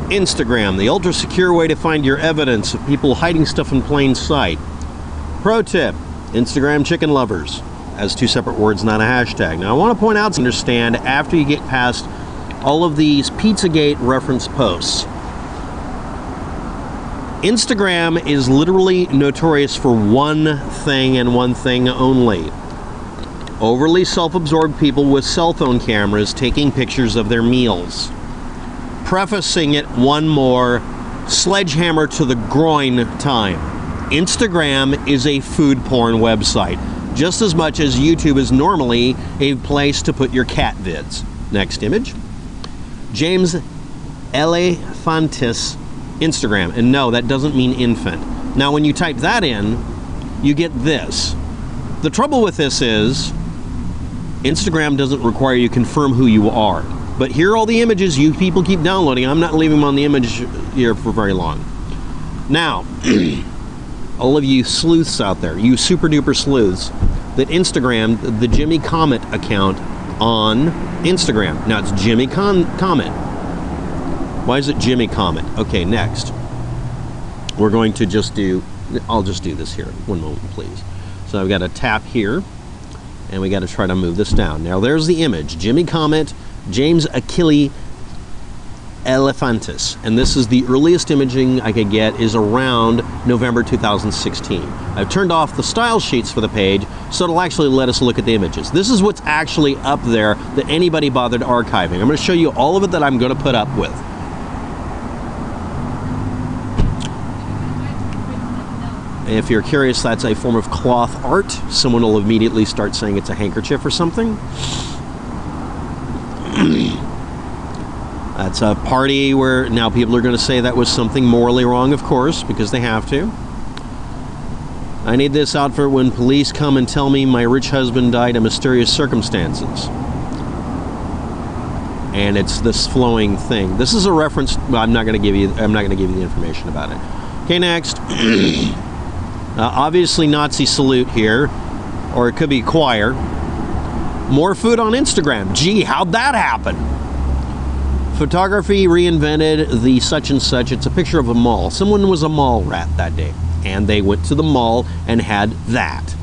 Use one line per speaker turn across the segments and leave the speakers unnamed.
Instagram, the ultra-secure way to find your evidence of people hiding stuff in plain sight. Pro tip, Instagram chicken lovers, as two separate words, not a hashtag. Now I want to point out, understand, after you get past all of these Pizzagate reference posts, Instagram is literally notorious for one thing and one thing only. Overly self-absorbed people with cell phone cameras taking pictures of their meals. Prefacing it one more sledgehammer to the groin time. Instagram is a food porn website, just as much as YouTube is normally a place to put your cat vids. Next image. James Alefantis Instagram. And no, that doesn't mean infant. Now, when you type that in, you get this. The trouble with this is Instagram doesn't require you to confirm who you are. But here are all the images you people keep downloading. I'm not leaving them on the image here for very long. Now, all of you sleuths out there, you super duper sleuths, that Instagram, the jimmycomet account on Instagram. Now it's jimmycomet. Why is it jimmycomet? Okay, next. We're going to just do, I'll just do this here. One moment, please. So I've got to tap here, and we got to try to move this down. Now there's the image, jimmycomet, James Achilles alefantis, and this is the earliest imaging I could get is around November 2016. I've turned off the style sheets for the page so it'll actually let us look at the images. This is what's actually up there that anybody bothered archiving. I'm going to show you all of it that I'm going to put up with. If you're curious, that's a form of cloth art. Someone will immediately start saying it's a handkerchief or something. That's a party where now people are going to say that was something morally wrong, of course, because they have to. I need this outfit when police come and tell me my rich husband died in mysterious circumstances. And it's this flowing thing. This is a reference. Well, I'm not going to give you the information about it. Okay, next. Obviously Nazi salute here, or it could be choir. More food on Instagram. Gee, how'd that happen? Photography reinvented the such and such. It's a picture of a mall. Someone was a mall rat that day, and they went to the mall and had that.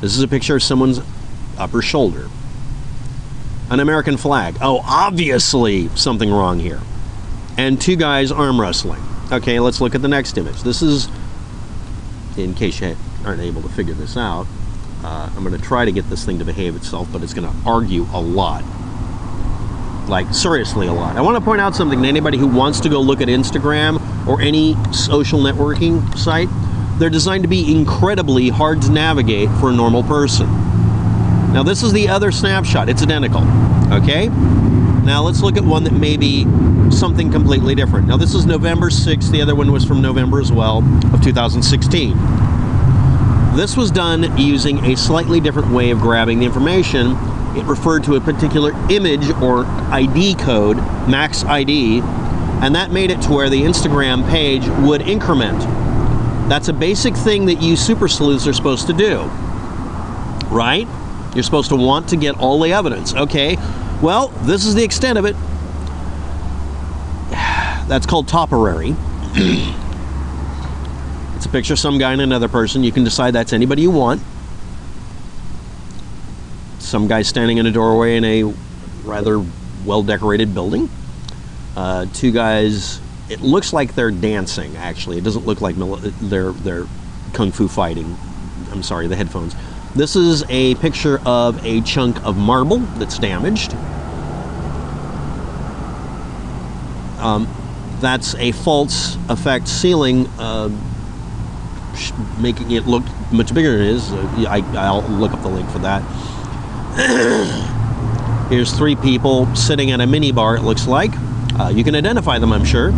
This is a picture of someone's upper shoulder. An American flag. Oh, obviously something wrong here. And two guys arm wrestling. Okay, let's look at the next image. This is, in case you aren't able to figure this out, I'm going to try to get this thing to behave itself, but it's going to argue a lot. Like, seriously a lot. I want to point out something to anybody who wants to go look at Instagram or any social networking site. They're designed to be incredibly hard to navigate for a normal person. Now, this is the other snapshot. It's identical. Okay? Now, let's look at one that may be something completely different. Now, this is November 6th. The other one was from November as well, of 2016. This was done using a slightly different way of grabbing the information. It referred to a particular image or ID code, max ID, and that made it to where the Instagram page would increment. That's a basic thing that you super sleuths are supposed to do, right? You're supposed to want to get all the evidence. Okay, well, this is the extent of it. That's called topiary. It's a picture of some guy and another person. You can decide that's anybody you want. Some guy standing in a doorway in a rather well-decorated building. Two guys, it looks like they're dancing, actually. It doesn't look like they're kung fu fighting. I'm sorry, the headphones. This is a picture of a chunk of marble that's damaged. That's a false effect ceiling, making it look much bigger than it is. I'll look up the link for that. Here's three people sitting at a mini bar, it looks like. You can identify them, I'm sure.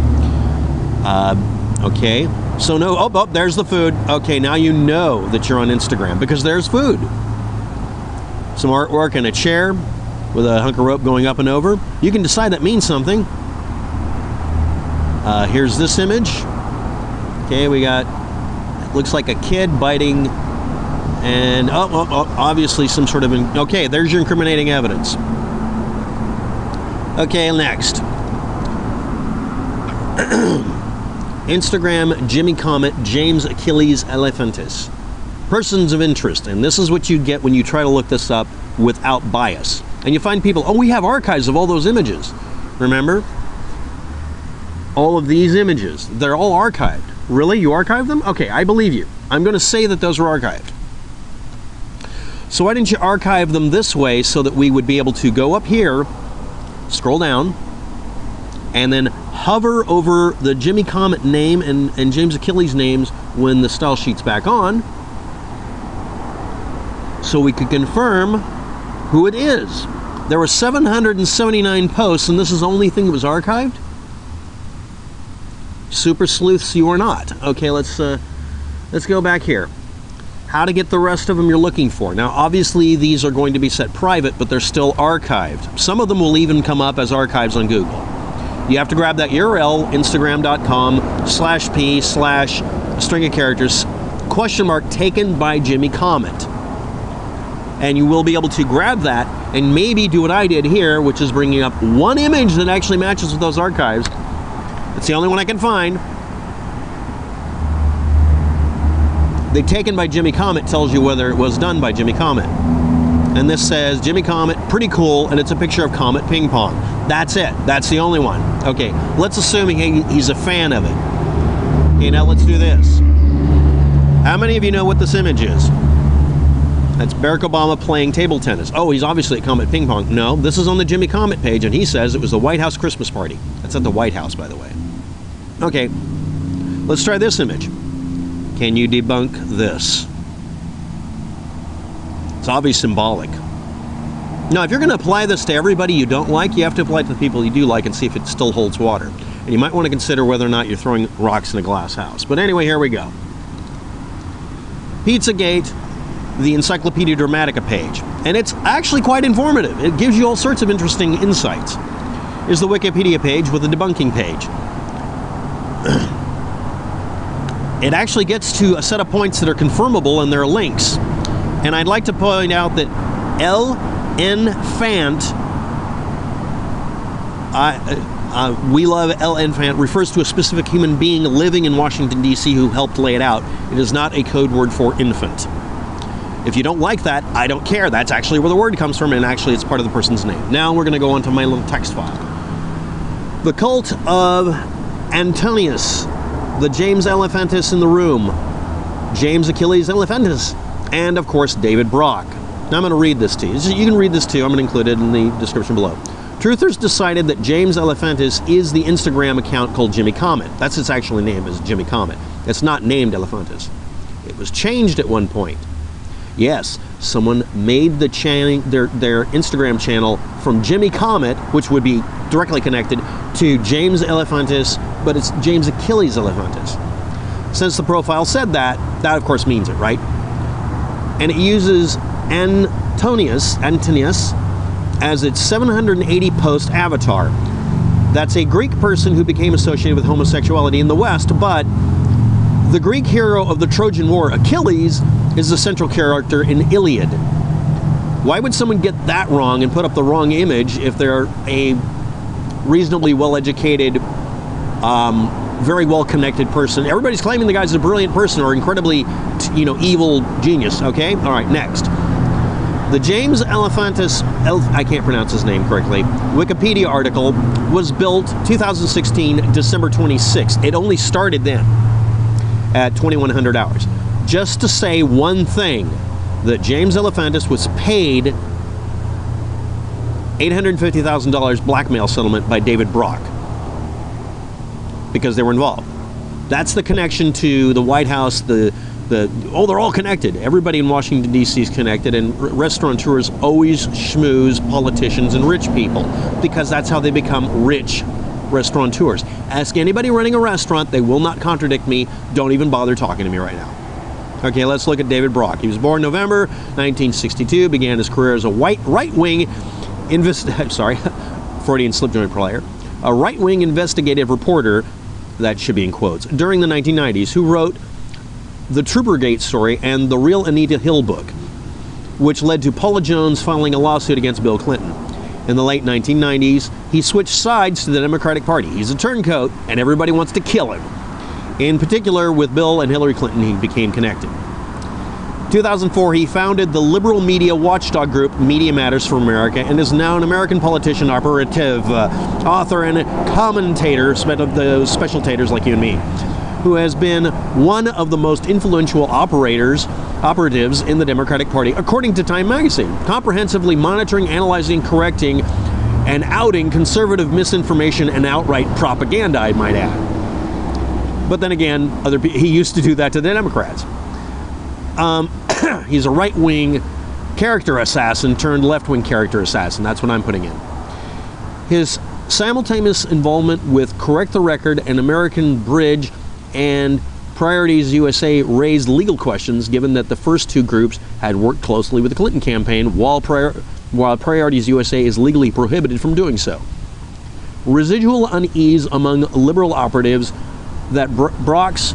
Okay, so no, oh, there's the food. Okay, now you know that you're on Instagram because there's food. Some artwork and a chair with a hunk of rope going up and over. You can decide that means something. Here's this image. Okay, we got, it looks like a kid biting, and obviously some sort of, okay, there's your incriminating evidence. Okay, next. Instagram jimmycomet James Achilles alefantis. Persons of interest, and this is what you get when you try to look this up without bias. And you find people, oh, we have archives of all those images. Remember? All of these images, they're all archived. Really? You archived them? Okay, I believe you. I'm going to say that those were archived. So why didn't you archive them this way so that we would be able to go up here, scroll down, and then hover over the jimmycomet name and James Achilles names when the style sheet's back on, so we could confirm who it is. There were 779 posts, and this is the only thing that was archived? Super sleuths you are not. Okay, let's go back here. How to get the rest of them you're looking for. Now, obviously, these are going to be set private, but they're still archived. Some of them will even come up as archives on Google. You have to grab that URL, instagram.com/p/string of characters, !, taken by jimmycomet. And you will be able to grab that and maybe do what I did here, which is bringing up one image that actually matches with those archives. It's the only one I can find. The taken by jimmycomet tells you whether it was done by jimmycomet. And this says jimmycomet, pretty cool, and it's a picture of Comet Ping Pong. That's it. That's the only one. Okay, let's assume he's a fan of it. Okay, now let's do this. How many of you know what this image is? That's Barack Obama playing table tennis. Oh, he's obviously at Comet Ping Pong. No, this is on the jimmycomet page, and he says it was the White House Christmas party. That's at the White House, by the way. Okay, let's try this image. Can you debunk this? It's obviously symbolic. Now, if you're going to apply this to everybody you don't like, you have to apply it to the people you do like and see if it still holds water. And you might want to consider whether or not you're throwing rocks in a glass house. But anyway, here we go. Pizzagate, the Encyclopedia Dramatica page. And it's actually quite informative. It gives you all sorts of interesting insights. Here's the Wikipedia page with the debunking page. It actually gets to a set of points that are confirmable, and there are links. And I'd like to point out that alefantis, we love alefantis, refers to a specific human being living in Washington, D.C. who helped lay it out. It is not a code word for infant. If you don't like that, I don't care. That's actually where the word comes from, and actually it's part of the person's name. Now we're going to go on to my little text file. The cult of Antinous, the James alefantis in the room, James Achilles alefantis, and of course David Brock. Now I'm going to read this to you. You can read this too. I'm going to include it in the description below. Truthers decided that James alefantis is the Instagram account called jimmycomet. That's its actual name, is jimmycomet. It's not named alefantis. It was changed at one point. Yes, someone made the their Instagram channel from jimmycomet, which would be directly connected to James alefantis, but it's James Achilles alefantis. Since the profile said that, that of course means it, right? And it uses Antinous as its 780 post avatar. That's a Greek person who became associated with homosexuality in the West, but the Greek hero of the Trojan War, Achilles, is the central character in Iliad. Why would someone get that wrong and put up the wrong image if they're a reasonably well-educated, very well-connected person? Everybody's claiming the guy's a brilliant person or incredibly, evil genius, okay? All right, next. The James alefantis, I can't pronounce his name correctly, Wikipedia article was built 2016, December 26th. It only started then at 2100 hours. Just to say one thing, that James alefantis was paid $850,000 blackmail settlement by David Brock because they were involved. That's the connection to the White House, they're all connected. Everybody in Washington, D.C. is connected, and restaurateurs always schmooze politicians and rich people because that's how they become rich restaurateurs. Ask anybody running a restaurant, they will not contradict me. Don't even bother talking to me right now. Okay, let's look at David Brock. He was born November 1962, began his career as a right-wing Freudian slip joint player, a right-wing investigative reporter, that should be in quotes, during the 1990s, who wrote the Troopergate story and the Real Anita Hill book, which led to Paula Jones filing a lawsuit against Bill Clinton. In the late 1990s, he switched sides to the Democratic Party. He's a turncoat, and everybody wants to kill him. In particular, with Bill and Hillary Clinton, he became connected. 2004, he founded the liberal media watchdog group Media Matters for America and is now an American politician, operative, author, and a commentator, the special taters like you and me, who has been one of the most influential operatives in the Democratic Party, according to Time magazine, comprehensively monitoring, analyzing, correcting, and outing conservative misinformation and outright propaganda, I might add. But then again, he used to do that to the Democrats. He's a right-wing character assassin turned left-wing character assassin. That's what I'm putting in. His simultaneous involvement with Correct the Record and American Bridge and Priorities USA raised legal questions, given that the first two groups had worked closely with the Clinton campaign, while Priorities USA is legally prohibited from doing so. Residual unease among liberal operatives that Brock's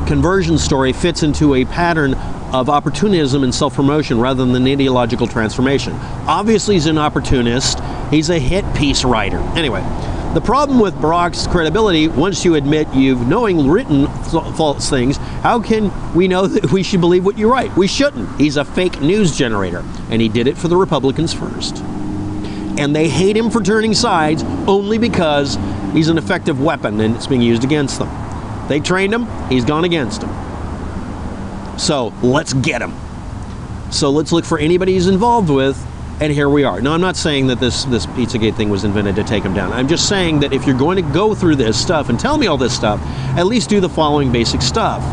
conversion story fits into a pattern of opportunism and self-promotion rather than ideological transformation. Obviously, he's an opportunist. He's a hit piece writer. Anyway, the problem with Brock's credibility, once you admit you've knowingly written false things, how can we know that we should believe what you write? We shouldn't. He's a fake news generator, and he did it for the Republicans first. And they hate him for turning sides only because he's an effective weapon and it's being used against them. They trained him, he's gone against them. So let's get him. So let's look for anybody he's involved with, and here we are. Now, I'm not saying that this Pizzagate thing was invented to take him down. I'm just saying that if you're going to go through this stuff and tell me all this stuff, at least do the following basic stuff.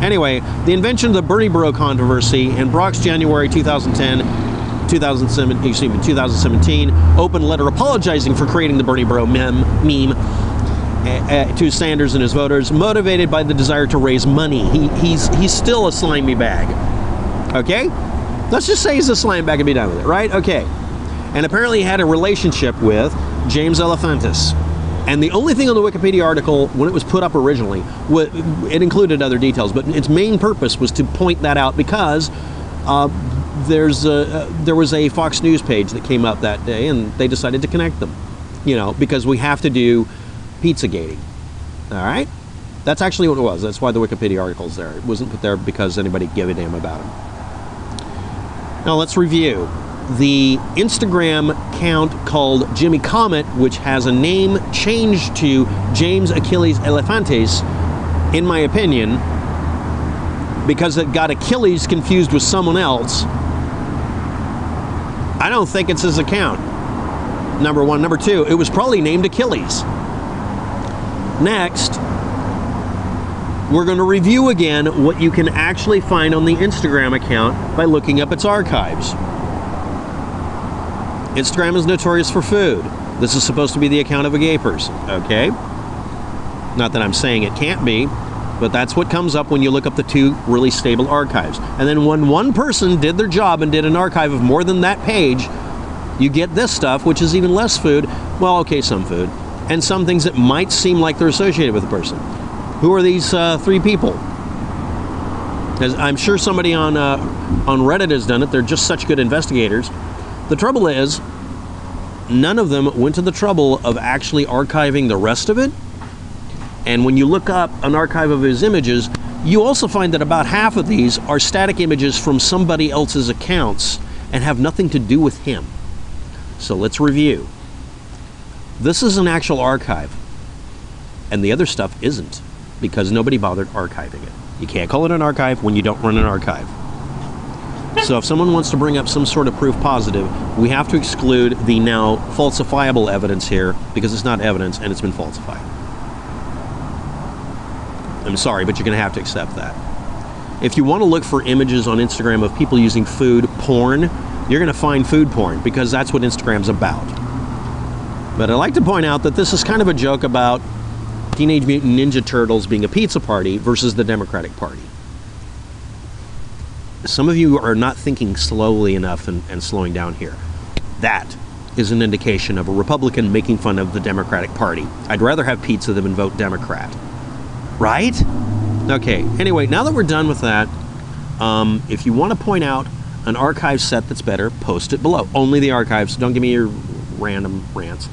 Anyway, the invention of the Bernie Bro controversy and Brock's January 2017 open letter apologizing for creating the Bernie Bro meme to Sanders and his voters, motivated by the desire to raise money. He's still a slimy bag. Okay? Let's just say he's a slime bag and be done with it, right? Okay. And apparently he had a relationship with James Alefantis. And the only thing on the Wikipedia article, when it was put up originally, it included other details, but its main purpose was to point that out because there was a Fox News page that came up that day, and they decided to connect them. You know, because we have to do Pizzagating. All right? That's actually what it was. That's why the Wikipedia article's there. It wasn't put there because anybody gave a damn about him. Now let's review. The Instagram account called jimmycomet, which has a name changed to James Achilles Alefantis, in my opinion, because it got Achilles confused with someone else. I don't think it's his account. Number one. Number two, it was probably named Achilles. Next, we're going to review again what you can actually find on the Instagram account by looking up its archives. Instagram is notorious for food. This is supposed to be the account of a gay person, okay? Not that I'm saying it can't be, but that's what comes up when you look up the two really stable archives. And then when one person did their job and did an archive of more than that page, you get this stuff, which is even less food. Well, okay, some food. And some things that might seem like they're associated with the person. Who are these three people? As I'm sure somebody on Reddit has done it. They're just such good investigators. The trouble is, none of them went to the trouble of actually archiving the rest of it. And when you look up an archive of his images, you also find that about half of these are static images from somebody else's accounts and have nothing to do with him. So let's review. This is an actual archive, and the other stuff isn't, because nobody bothered archiving it. You can't call it an archive when you don't run an archive. So if someone wants to bring up some sort of proof positive, we have to exclude the now falsifiable evidence here, because it's not evidence and it's been falsified. I'm sorry, but you're going to have to accept that. If you want to look for images on Instagram of people using food porn, you're going to find food porn, because that's what Instagram's about. But I'd like to point out that this is kind of a joke about Teenage Mutant Ninja Turtles being a pizza party versus the Democratic Party. Some of you are not thinking slowly enough and slowing down here. That is an indication of a Republican making fun of the Democratic Party. I'd rather have pizza than vote Democrat. Right? Okay, anyway, now that we're done with that, if you want to point out an archive set that's better, post it below. Only the archives. Don't give me your random rants.